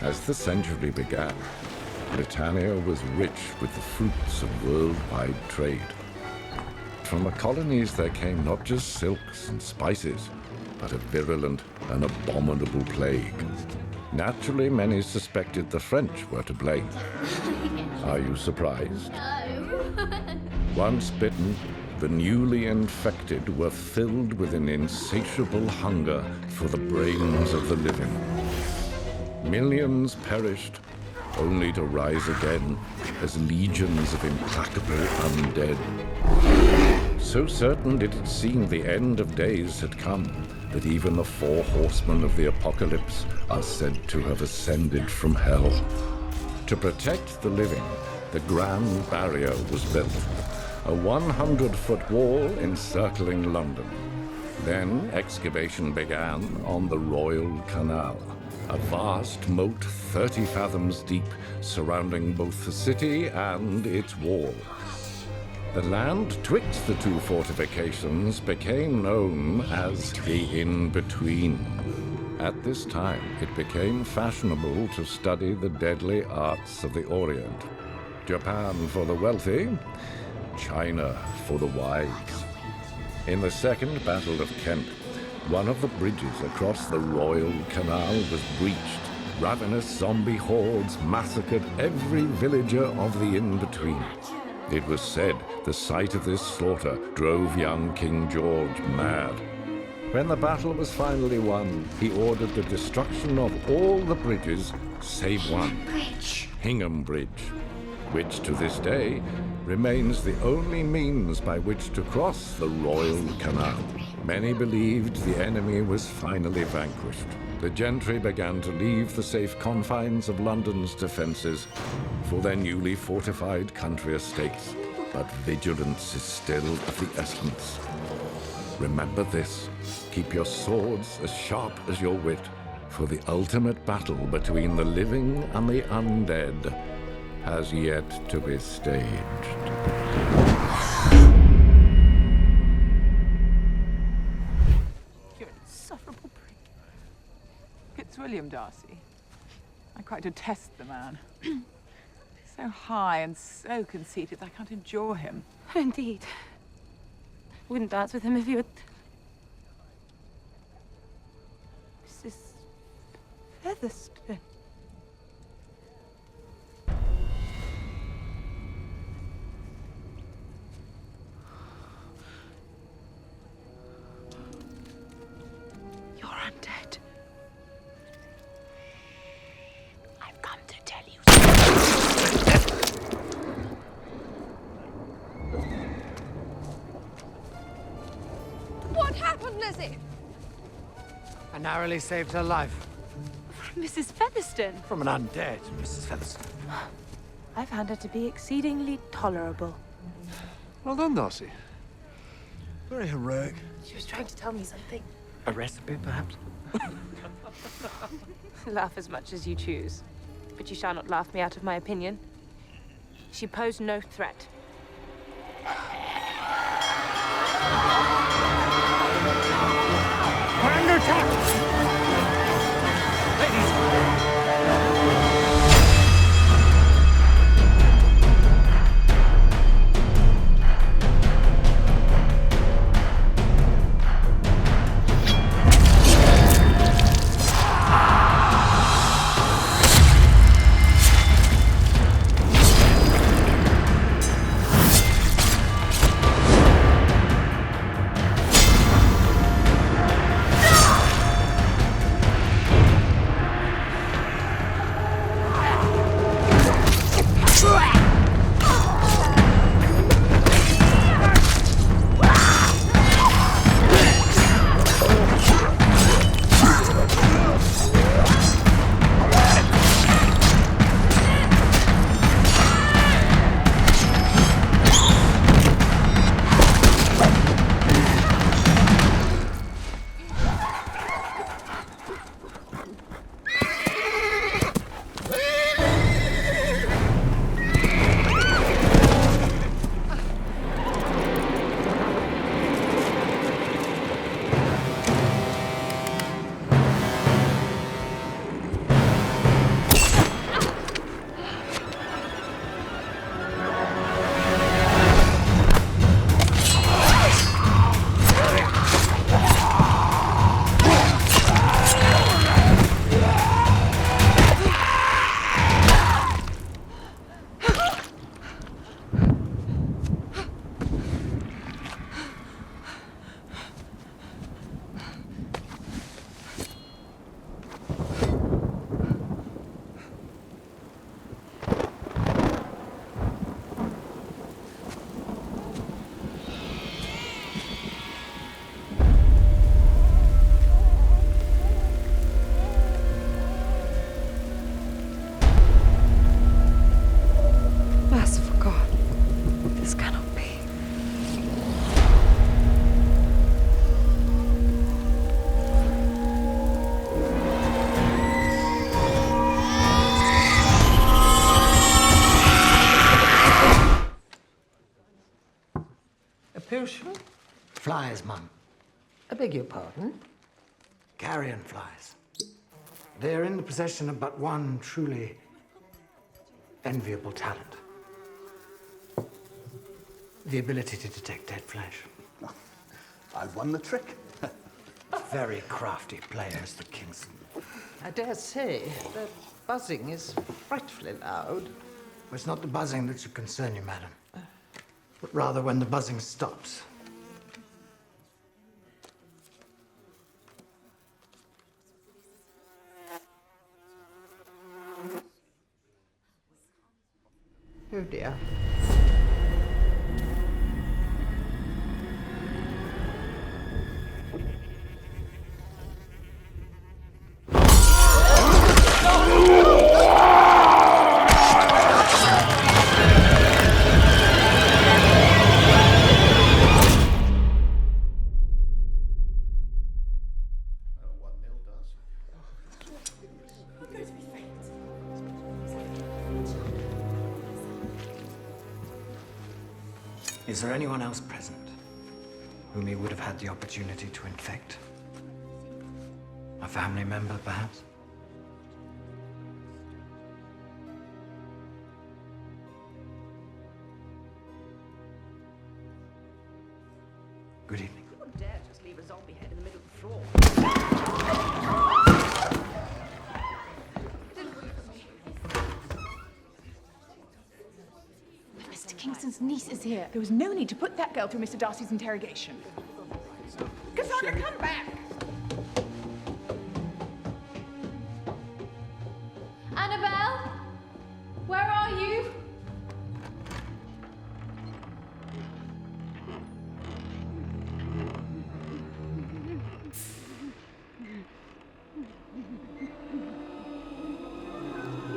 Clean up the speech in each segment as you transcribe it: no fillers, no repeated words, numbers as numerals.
As the century began, Britannia was rich with the fruits of worldwide trade. From the colonies there came not just silks and spices, but a virulent and abominable plague. Naturally, many suspected the French were to blame. Are you surprised? No. Once bitten, the newly infected were filled with an insatiable hunger for the brains of the living. Millions perished, only to rise again as legions of implacable undead. So certain did it seem the end of days had come that even the 4 horsemen of the apocalypse are said to have ascended from hell. To protect the living, the Grand Barrier was built, a 100-foot wall encircling London. Then excavation began on the Royal Canal, a vast moat 30 fathoms deep surrounding both the city and its walls. The land twixt the 2 fortifications became known as the In-Between. At this time, it became fashionable to study the deadly arts of the Orient. Japan for the wealthy, China for the wise. In the Second Battle of Kent, one of the bridges across the Royal Canal was breached. Ravenous zombie hordes massacred every villager of the In-Between. It was said the sight of this slaughter drove young King George mad. When the battle was finally won, he ordered the destruction of all the bridges save one, Hingham Bridge, which to this day remains the only means by which to cross the Royal Canal. Many believed the enemy was finally vanquished. The gentry began to leave the safe confines of London's defences for their newly fortified country estates. But vigilance is still of the essence. Remember this: keep your swords as sharp as your wit, for the ultimate battle between the living and the undead has yet to be staged. It's William Darcy. I quite detest the man. So high and so conceited, I can't endure him. Indeed. Wouldn't dance with him if you had... Mrs. Featherstone. You're undead. I've come to tell you something. What happened, Lizzie? I narrowly saved her life. From Mrs. Featherstone. From an undead Mrs. Featherstone. I found her to be exceedingly tolerable. Well done, Darcy. Very heroic. She was trying to tell me something. A recipe, perhaps? Laugh as much as you choose, but you shall not laugh me out of my opinion. She posed no threat. We're under attack! Ladies! Constitution? Flies, Mum. I beg your pardon? Carrion flies. They're in the possession of but one truly enviable talent. The ability to detect dead flesh. I've won the trick. Very crafty players, the Kingston. I dare say the buzzing is frightfully loud. Well, it's not the buzzing that should concern you, madam, but rather when the buzzing stops. Oh dear. Is there anyone else present whom he would have had the opportunity to infect? A family member, perhaps? Good evening. You wouldn't dare just leave a zombie head in the middle of the floor. Mr. Kingston's niece is here. There was no need to put that girl through Mr. Darcy's interrogation. Cassandra, come back! Annabelle? Where are you?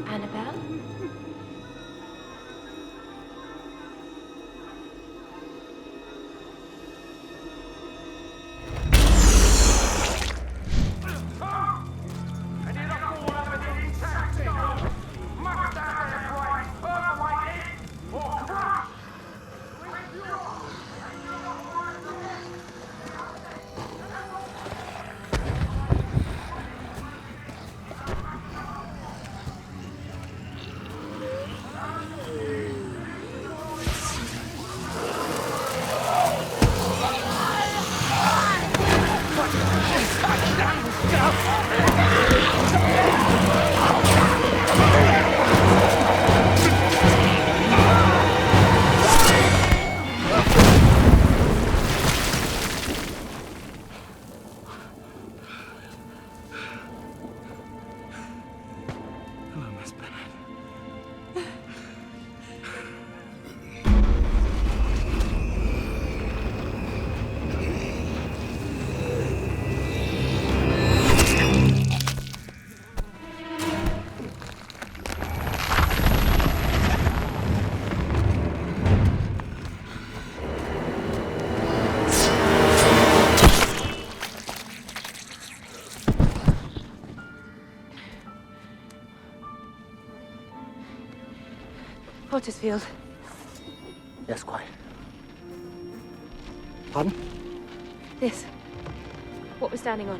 Annabelle? Hello, Miss Bennet. Pottersfield. Yes, quite. Pardon? This. What we're standing on.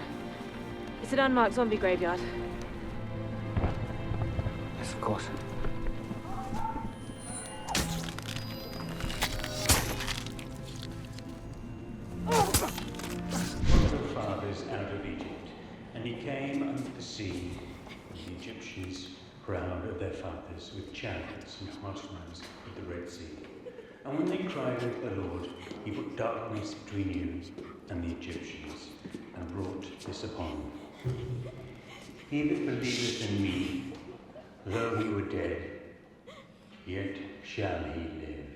It's an unmarked zombie graveyard. Yes, of course. The fathers out of Egypt, and he came under the sea, and the Egyptians crowned their fathers with chariots and horsemen of the Red Sea. And when they cried unto the Lord, he put darkness between you and the Egyptians, and brought this upon them. He that believeth in me, though he were dead, yet shall he live.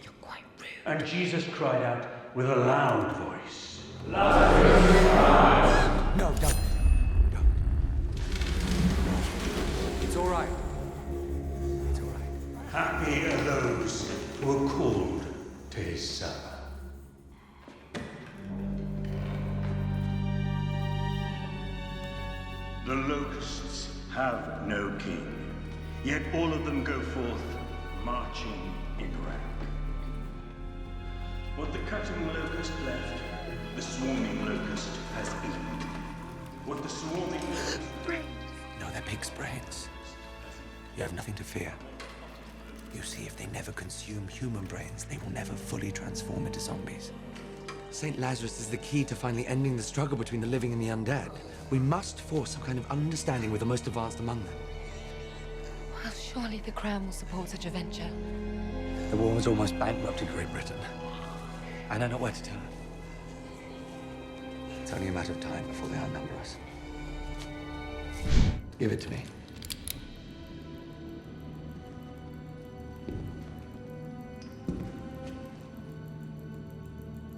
You're quite rude. And Jesus cried out with a loud voice, No, don't. It's all right. It's all right. happy are those who are called to his supper. The locusts have no king, yet all of them go forth marching in rank. What the cutting locust left, the swarming locust has eaten. What the swarming locust... No, they're pig's brains. You have nothing to fear. You see, if they never consume human brains, they will never fully transform into zombies. St. Lazarus is the key to finally ending the struggle between the living and the undead. We must force some kind of understanding with the most advanced among them. Well, surely the Crown will support such a venture. The war has almost bankrupted Great Britain. I know not where to turn. It's only a matter of time before they outnumber us. Give it to me.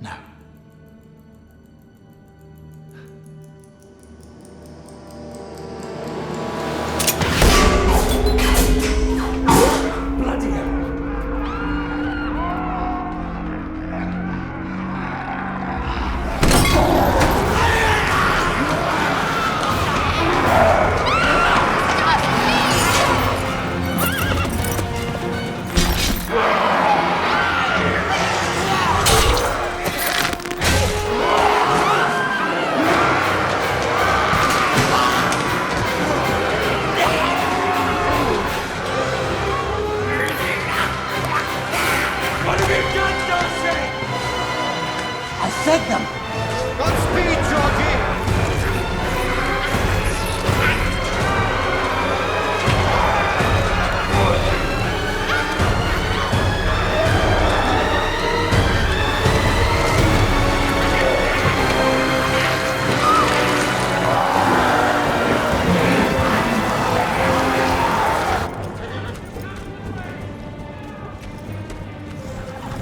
No. Bloody hell! What have you done, Darcy? I fed them! Godspeed, Georgie!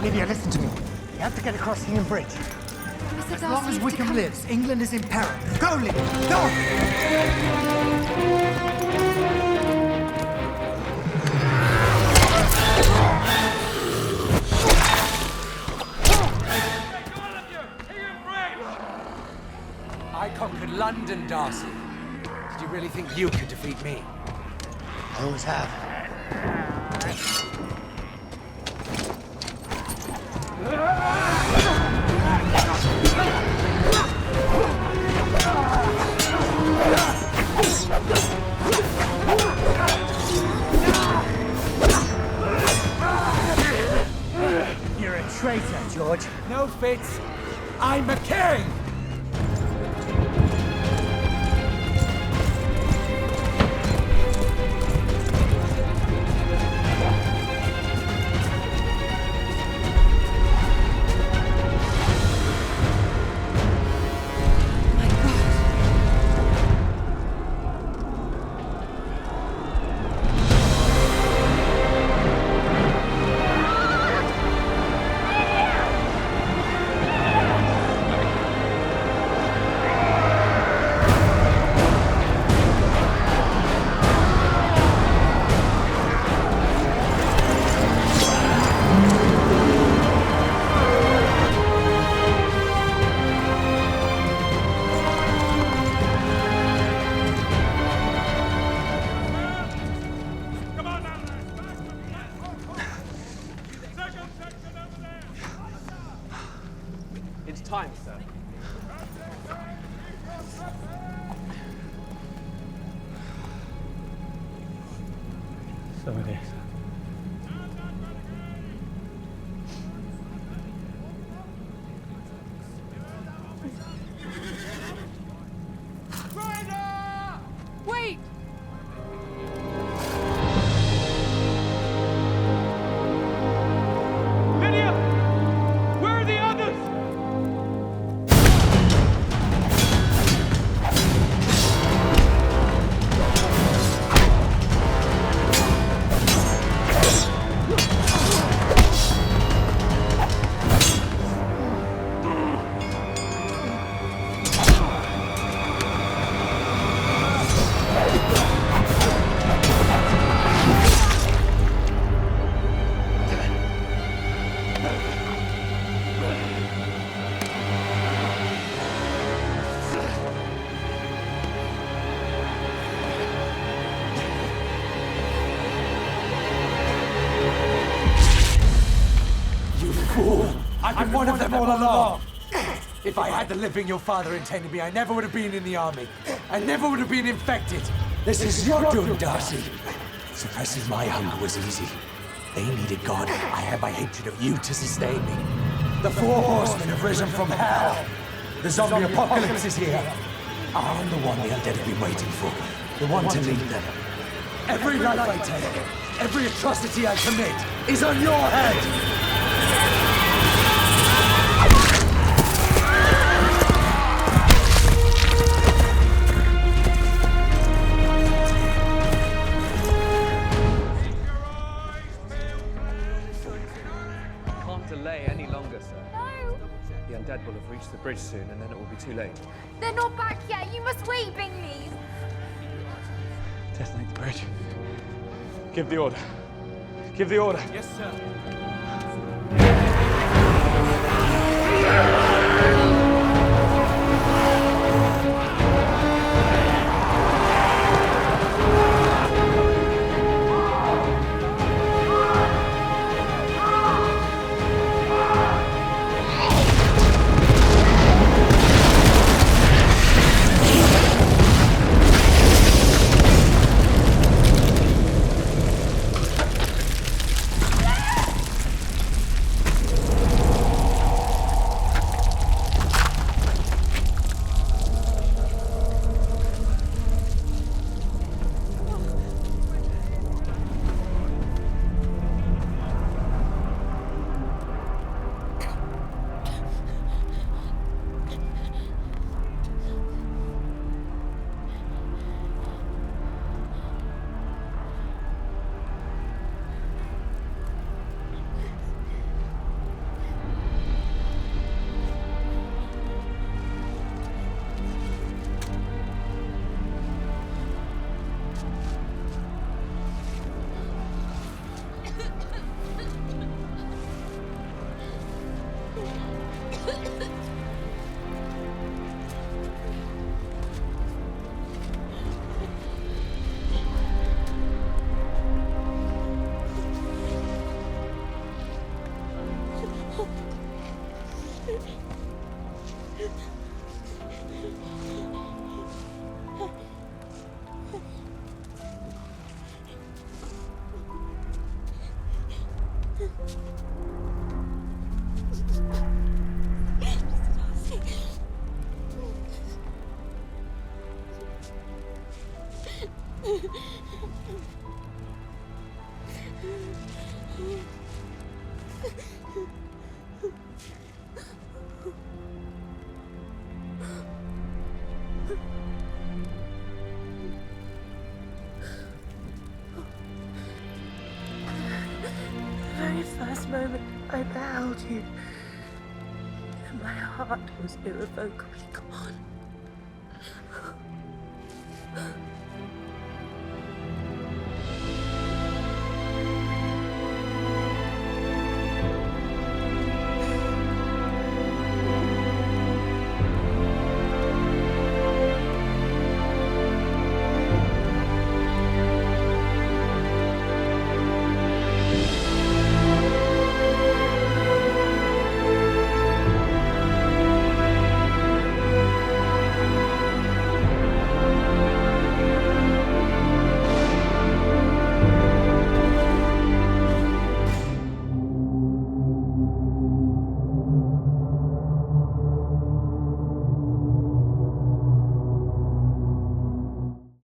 Lydia, listen to me. You have to get across Hingham Bridge. Mr. As long Darcy as is to Wickham come. lives, England is in peril. Go, Lydia! Go! I conquered London, Darcy. Did you really think you could defeat me? I always have. You're a traitor, George. No, Fitz. I'm a king! My God. Come on now, Second section over there! It's time, sir. So it is. Wait! Lydia! Where are the others? I've been one of them all along. If I had the living your father intended me, I never would have been in the army. I never would have been infected. This is your doing, Darcy. Suppressing my hunger was easy. They needed God. I had my hatred of you to sustain me. The four horsemen have risen from hell. The zombie apocalypse is here. I'm the one the undead have been waiting for. The one to lead them. Every life I take, every atrocity I commit, is on your head! Can't delay any longer, sir. No! The undead will have reached the bridge soon, and then it will be too late. They're not back yet. You must wait, Bingley. Detonate the bridge. Give the order. Give the order. Yes, sir. The very first moment I beheld you, my heart was irrevocably gone.